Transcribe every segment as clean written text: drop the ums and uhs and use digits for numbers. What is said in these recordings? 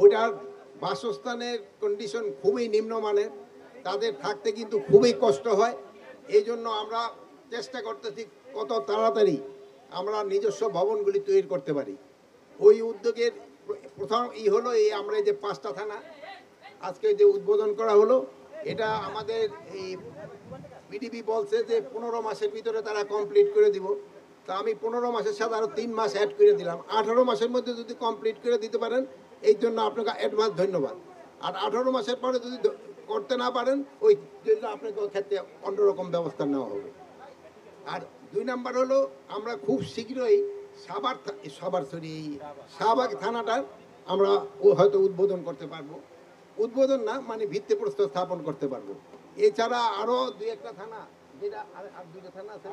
ওইটার বাসস্থানের কন্ডিশন খুবই নিম্নমানের, তাদের থাকতে কিন্তু খুবই কষ্ট হয়। এই জন্য আমরা চেষ্টা করতেছি কত তাড়াতাড়ি আমরা নিজস্ব ভবনগুলি তৈরি করতে পারি। ওই উদ্যোগের প্রথম হলো এই আমরা এই যে 5টা থানা আজকে যে উদ্বোধন করা হলো, এটা আমাদের এই বিডিবি বলছে যে 15 মাসের ভিতরে তারা কমপ্লিট করে দিব। তা আমি 15 মাসের সাথে আরও 3 মাস অ্যাড করে দিলাম। 18 মাসের মধ্যে যদি কমপ্লিট করে দিতে পারেন, এই জন্য আপনাকে অ্যাডভান্স ধন্যবাদ। আর 18 মাসের পরে যদি করতে না পারেন, ওই জন্য আপনাকে ওই ক্ষেত্রে অন্যরকম ব্যবস্থা নেওয়া হবে। আর 2 নাম্বার হলো আমরা খুব শীঘ্রই শাহবাগ থানাটার আমরা হয়তো উদ্বোধন করতে পারবো। উদ্বোধন না মানে ভিত্তিপ্রস্তর স্থাপন করতে পারবো। এছাড়া আরো 2-1টা থানা, যেটা আর 2টা থানা আছে,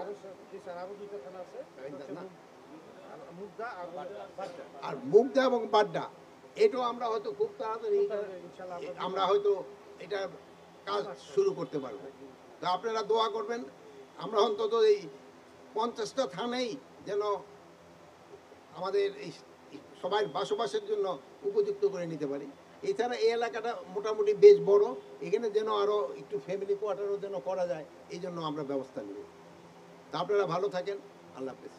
আর মুগদা এবং বাড্ডা, এটাও আমরা হয়তো খুব তাড়াতাড়ি আমরা হয়তো এটা কাজ শুরু করতে পারবো। তা আপনারা দোয়া করবেন, আমরা অন্তত এই 50টা থানাই যেন আমাদের এই সবাই বসবাসের জন্য উপযুক্ত করে নিতে পারি। এছাড়া এই এলাকাটা মোটামুটি বেশ বড়, এখানে যেন আরও একটু ফ্যামিলি কোয়ার্টারও যেন করা যায়, এই জন্য আমরা ব্যবস্থা নেব। তা আপনারা ভালো থাকেন, আল্লাহ হাফেজ।